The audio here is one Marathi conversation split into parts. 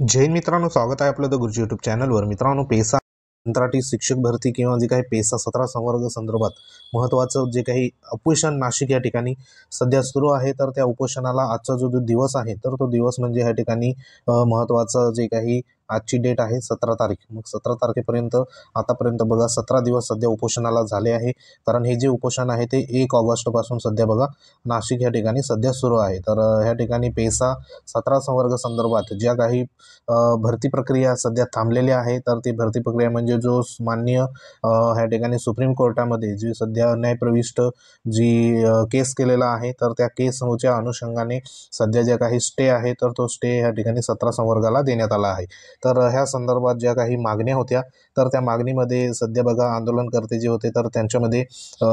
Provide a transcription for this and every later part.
जय हिंद मित्रांनो, स्वागत आहे आपलं द गुरुजी यूट्यूब चॅनलवर। मित्रांनो, पेसा कंत्राटी शिक्षक भरती किंवा जे काही पेसा 17 संवर्ग संदर्भात महत्त्वाचं जे काही उपोषण नाशिक या ठिकाणी सध्या सुरू आहे, तर त्या उपोषणाला आजचा जो दिवस आहे तर तो दिवस म्हणजे या ठिकाणी महत्त्वाचं जे काही आजची डेट आहे 17 तारीख। मग 17 तारखेपर्यंत आतापर्यंत बघा 17 दिवस सध्या उपोषणाला झाले आहे। कारण हे जे उपोषण आहे ते 1 ऑगस्टपासून सध्या बघा नाशिक या ठिकाणी सध्या सुरू आहे। तर ह्या ठिकाणी पेसा 17 संवर्ग संदर्भात ज्या काही भरती प्रक्रिया सध्या थांबलेली आहे, तर ती भरती प्रक्रिया म्हणजे जो माननीय ह्या ठिकाणी सुप्रीम कोर्टामध्ये जी सध्या न्यायप्रविष्ट जी केस केलेला आहे, तर त्या केसच्या अनुषंगाने सध्या ज्या काही स्टे आहे तर तो स्टे ह्या ठिकाणी 17 संवर्गाला देण्यात आला आहे। तर ह्या संदर्भात ज्या काही मागण्या होत्या तर त्या मागणीमध्ये सध्या बघा आंदोलनकर्ते जे होते तर त्यांच्यामध्ये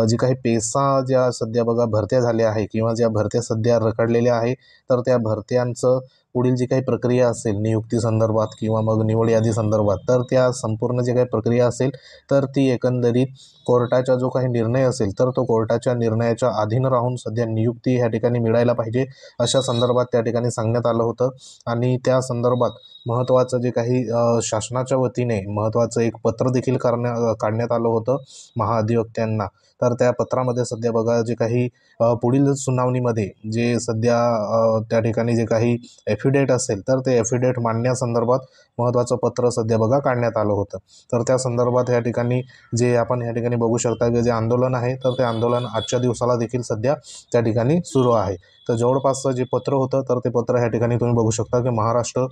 जी काही पेसा ज्या सध्या बघा भरत्या झाल्या आहे किंवा ज्या भरत्या सध्या रखडलेल्या आहे, तर त्या भरत्यांचं पुढील जी काही प्रक्रिया असेल नियुक्ती संदर्भात किंवा मग निवड यादी संदर्भात, तर त्या संपूर्ण जी काही प्रक्रिया असेल तर ती एकंदरीत कोर्टाचा जो काही निर्णय असेल तर तो कोर्टाच्या निर्णयाच्या अधीन राहून सध्या नियुक्ती ह्या ठिकाणी मिळायला पाहिजे अशा संदर्भात त्या ठिकाणी सांगण्यात आलं होतं। आणि त्या संदर्भात महत्त्वाचं जे काही शासनाच्या वतीने महत्त्वाचं एक पत्र देखील काढण्यात आलं होतं महाधिवक्त्यांना। तर त्या पत्रामध्ये सध्या बघा जे काही पुढील सुनावणीमध्ये जे सध्या त्या ठिकाणी जे काही ॲफिडेट असेल तर ते ॲफिडेट मांडण्यासंदर्भात महत्त्वाचं पत्र सध्या बघा काढण्यात आलं होतं। तर त्या संदर्भात या ठिकाणी जे आपण या ठिकाणी बघू शकता की जे आंदोलन आहे तर ते आंदोलन आजच्या दिवसाला देखील सध्या त्या ठिकाणी सुरू आहे। तर जवळपासचं जे पत्र होतं तर ते पत्र ह्या ठिकाणी तुम्ही बघू शकता की महाराष्ट्र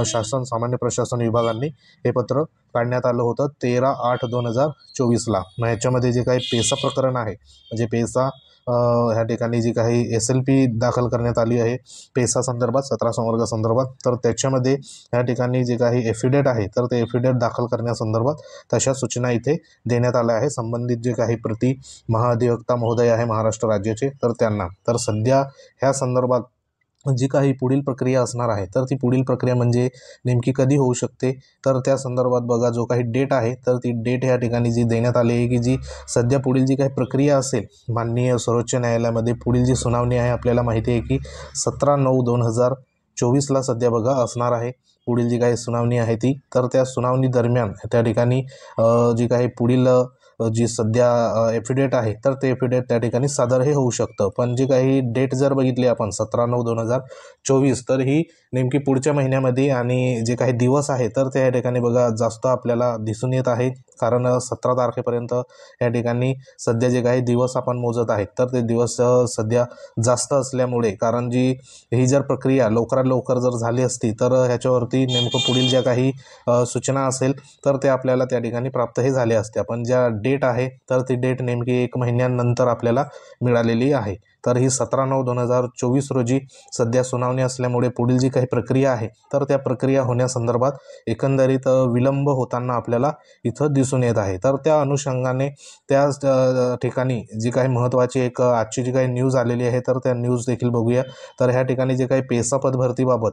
शासन सामान्य प्रशासन विभागाने हे पत्र काढण्यात आलं होतं 13/8/2024ला। मग ह्याच्यामध्ये जे काही पेसा प्रकरण आहे म्हणजे पेसा ह्या ठिकाणी जी काही SLP दाखल करण्यात आली आहे पेसा संदर्भात 17 संवर्ग संदर्भात, तर त्याच्यामध्ये ह्या ठिकाणी जे काही ॲफिडेट आहे तर ते ॲफिडेट दाखल करण्यासंदर्भात तशा सूचना इथे देण्यात आल्या आहे संबंधित जे काही प्रति महाधिवक्ता महोदय आहे महाराष्ट्र राज्याचे तर त्यांना। तर सध्या ह्या संदर्भात जी काही पुढील प्रक्रिया असणार आहे तर ती पुढील प्रक्रिया म्हणजे नेमकी कधी होऊ शकते, तर त्या संदर्भात बघा जो काही डेट आहे तर ती डेट ह्या ठिकाणी जी देण्यात आली आहे की जी सध्या पुढील जी काही प्रक्रिया असेल माननीय सर्वोच्च न्यायालयामध्ये पुढील जी सुनावणी आहे आपल्याला माहिती आहे की 17/9/2024ला सध्या बघा असणार आहे पुढील जी काही सुनावणी आहे ती। तर त्या सुनावणी दरम्यान त्या ठिकाणी जी काही पुढील जी सध्या ॲफिडेट आहे तर ते ॲफिडेट त्या ठिकाणी सादर हे होऊ शकतं। पण जी काही डेट जर बघितली आपण 17/9/2024 तर ही नेमकी पुढच्या महिन्यामध्ये आणि जे काही दिवस आहे तर त्या ठिकाणी बघा जास्त आपल्याला दिसून येत आहे। कारण 17 तारखेपर्यंत या ठिकाणी सध्या जे काही दिवस आपण मोजत आहेत तर ते दिवस सध्या जास्त असल्यामुळे, कारण जी ही जर प्रक्रिया लवकरात लवकर जर झाली असती तर ह्याच्यावरती नेमकं पुढील ज्या काही सूचना असेल तर ते आपल्याला त्या ठिकाणी प्राप्त हे झाल्या असत्या। पण ज्या डेट आहे तर ती डेट नेमकी 1 महिन्यानंतर आपल्याला मिळालेली आहे। तर ही 17/9/2024 रोजी सध्या सुनावणी असल्यामुळे पुढील जी काही प्रक्रिया आहे तर त्या प्रक्रिया होण्यासंदर्भात एकंदरीत विलंब होताना आपल्याला इथं दिसून येत आहे। तर त्या अनुषंगाने त्या ठिकाणी जी काही महत्त्वाची एक आजची जी काही न्यूज आलेली आहे तर त्या न्यूज देखील बघूया। तर ह्या ठिकाणी जे काही पेसा पदभरतीबाबत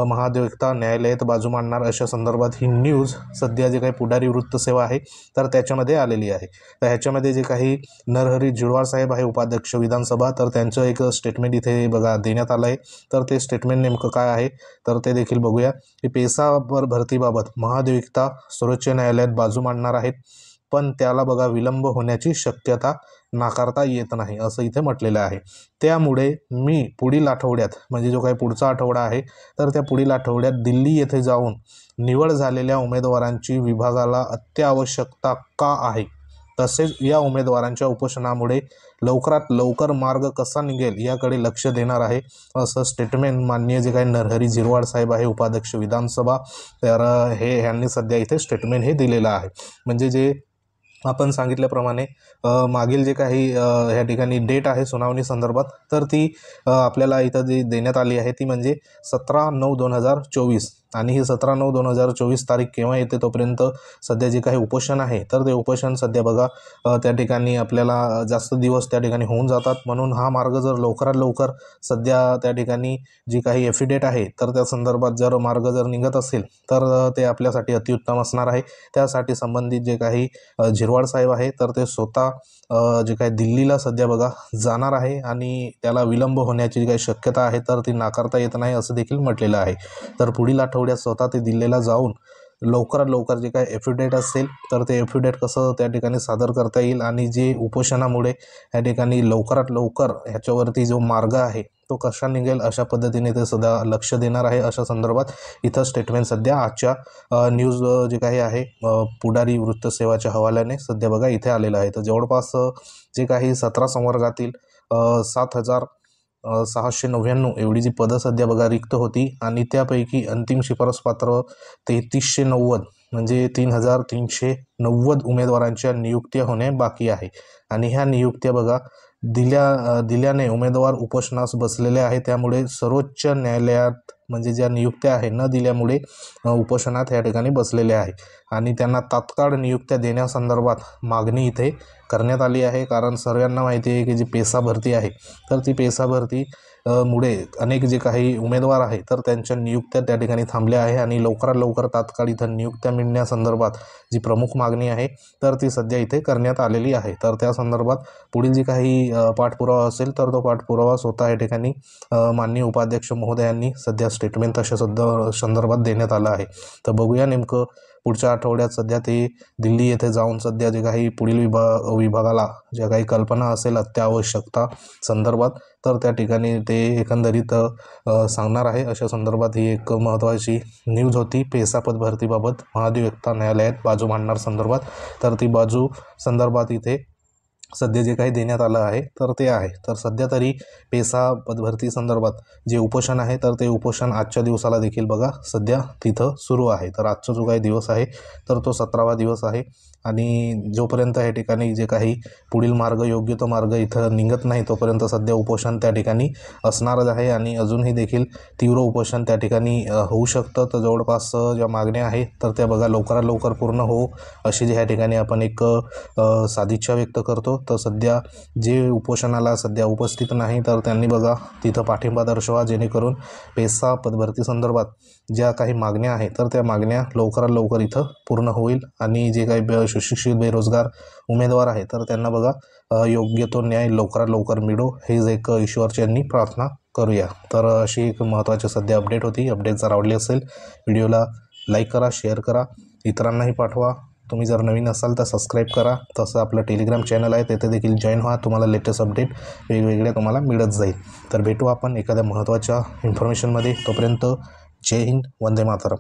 महाधिवक्ता न्यायालयात बाजू मांडणार अशा संदर्भात ही न्यूज सध्या जे काही पुढारी वृत्तसेवा आहे तर त्याच्यामध्ये आलेली आहे। तर ह्याच्यामध्ये जे काही नरहरी झिरवाळ साहेब आहे उपाध्यक्ष विधानसभा, तर त्यांचं एक स्टेटमेंट इथे बघा देण्यात आलं आहे। तर ते स्टेटमेंट नेमकं काय आहे तर ते देखील बघूया की पेसा भरतीबाबत महाधिवक्ता सर्वोच्च न्यायालयात बाजू मांडणार आहेत, पण त्याला बघा विलंब होण्याची शक्यता नाकारता येत नाही असं इथे म्हटलेलं आहे। त्यामुळे मी पुढील आठवड्यात म्हणजे जो काही पुढचा आठवडा आहे तर त्या पुढील आठवड्यात दिल्ली येथे जाऊन निवड झालेल्या उमेदवारांची विभागाला अत्यावश्यकता का आहे, तसेच या उमेदवारांच्या उपोषणामुळे लवकरात लवकर मार्ग कसा निघेल याकडे लक्ष देणार आहे असं स्टेटमेंट माननीय जे काही नरहरी झिरवाळ साहेब आहे उपाध्यक्ष विधानसभा, तर हे ह्यांनी सध्या इथे स्टेटमेंट हे दिलेलं आहे। म्हणजे जे आपण सांगितल्याप्रमाणे मागील जे काही ह्या ठिकाणी डेट आहे सुनावणी संदर्भात तर ती आपल्याला इथं जी देण्यात आली आहे ती म्हणजे 17/9/2024 आणि ही 17/9/2024 तारीख केव्हा येते तोपर्यंत सध्या जे काही उपोषण आहे तर ते उपोषण सध्या बघा त्या ठिकाणी आपल्याला जास्त दिवस त्या ठिकाणी होऊन जातात। म्हणून हा मार्ग जर लवकरात लवकर सध्या त्या ठिकाणी जी काही ॲफिडेट आहे तर त्या संदर्भात जर मार्ग जर निघत असेल तर ते आपल्यासाठी अतिउत्तम असणार आहे। त्यासाठी संबंधित जे काही झिरवाळ साहेब आहे तर ते स्वतः जे काही दिल्लीला सध्या बघा जाणार आहे आणि त्याला विलंब होण्याची जी काही शक्यता आहे तर ती नाकारता येत नाही असं देखील म्हटलेलं आहे। तर पुढील आठवड्यात स्वतः ते दिल्लीला जाऊन लवकरात लवकर जे काही एफिडेविट असेल तर ते एफिडेविट कसं त्या ठिकाणी सादर करता येईल आणि जे उपोषणामुळे या ठिकाणी लवकरात लवकर ह्याच्यावरती जो मार्ग आहे तो कसा निघेल अशा पद्धतीने ते सध्या लक्ष देणार आहे अशा संदर्भात इथं स्टेटमेंट सध्या आजच्या न्यूज जे काही आहे पुढारी वृत्तसेवाच्या हवाल्याने सध्या बघा इथे आलेलं आहे। तर जवळपास जे काही 17 संवर्गातील 7,699 एवढी जी पदं सध्या बघा रिक्त होती आणि त्यापैकी अंतिम शिफारस पात्र 3390 म्हणजे 3,390 उमेदवारांच्या नियुक्त्या होणे बाकी आहे आणि ह्या नियुक्त्या बघा दिल्याने उमेदवार उपोषणास बसलेले आहे। त्यामुळे सर्वोच्च न्यायालयात म्हणजे ज्या नियुक्त्या आहे न दिल्यामुळे उपोषणात या ठिकाणी बसलेले आहे आणि त्यांना तात्काळ नियुक्त्या देण्यासंदर्भात मागणी इथे करण्यात आली आहे। कारण सर्वांना माहिती आहे की जी पेसा भरती आहे तर ती पेसा भरती मुळे अनेक जे काही उमेदवार आहे तर त्यांच्या नियुक्त्या त्या ठिकाणी थांबल्या आहे आणि लवकरात लवकर तात्काळ इथं नियुक्त्या मिळण्यासंदर्भात जी प्रमुख मागणी आहे तर ती सध्या इथे करण्यात आलेली आहे। तर त्या संदर्भात पुढील जी काही पाठपुरावा असेल तर तो पाठपुरावा स्वतः या ठिकाणी माननीय उपाध्यक्ष महोदयांनी सध्या स्टेटमेंट तशा संदर्भात देण्यात आलं आहे। तर बघूया नेमकं पुढच्या आठवड्यात सध्या ते दिल्ली येथे जाऊन सध्या जे काही पुढील विभागाला ज्या काही कल्पना असेल अत्यावश्यकता संदर्भात तर त्या ठिकाणी ते एकंदरीत सांगणार आहे अशा संदर्भात ही एक महत्त्वाची न्यूज होती। पेसा पद भरतीबाबत महाधिवक्ता न्यायालयात बाजू मांडणार संदर्भात तर ती बाजू संदर्भात इथे सध्या जे काही देण्यात आलं आहे तर ते आहे। तर सध्या तरी पेसा पदभरती संदर्भात जे उपोषण आहे तर ते उपोषण आजच्या दिवसाला देखील बघा सध्या तिथं सुरू आहे। तर आजचा जो काही दिवस आहे तर तो 17वा दिवस आहे आणि जोपर्यंत या ठिकाणी जे काही पुढील मार्ग योग्य तो मार्ग इथं निघत नाही तोपर्यंत सध्या उपोषण त्या ठिकाणी असणारच आहे आणि अजूनही देखील तीव्र उपोषण त्या ठिकाणी होऊ शकतं। तर जवळपास ज्या मागण्या आहे तर त्या बघा लवकरात लवकर पूर्ण हो अशी जी ह्या ठिकाणी आपण एक सदिच्छा व्यक्त करतो। तर सध्या जे उपोषणाला सध्या उपस्थित नाही तर त्यांनी बघा तिथं पाठिंबा दर्शवा जेणेकरून पेसा पदभरती संदर्भात ज्या काही मागण्या आहेत तर त्या मागण्या लवकरात लवकर इथं पूर्ण होईल आणि जे काही सुशिक्षित बेरोजगार उमेदवार आहे तर त्यांना बघा योग्य तो न्याय लवकरात लवकर मिळो हेच एक ईश्वरचरणी प्रार्थना करूया। तर अशी एक महत्त्वाची सध्या अपडेट होती। अपडेट जर आवडली असेल व्हिडिओला लाईक करा, शेअर करा, इतरांनाही पाठवा। तुम्ही जर नवीन असाल तर सबस्क्राईब करा। तसं आपलं टेलिग्राम चॅनल आहे तेथे देखील जॉईन व्हा, तुम्हाला लेटेस्ट अपडेट वेगवेगळ्या तुम्हाला मिळत जाईल। तर भेटू आपण एखाद्या महत्त्वाच्या इन्फॉर्मेशनमध्ये। तोपर्यंत जय हिंद, वंदे मातरम।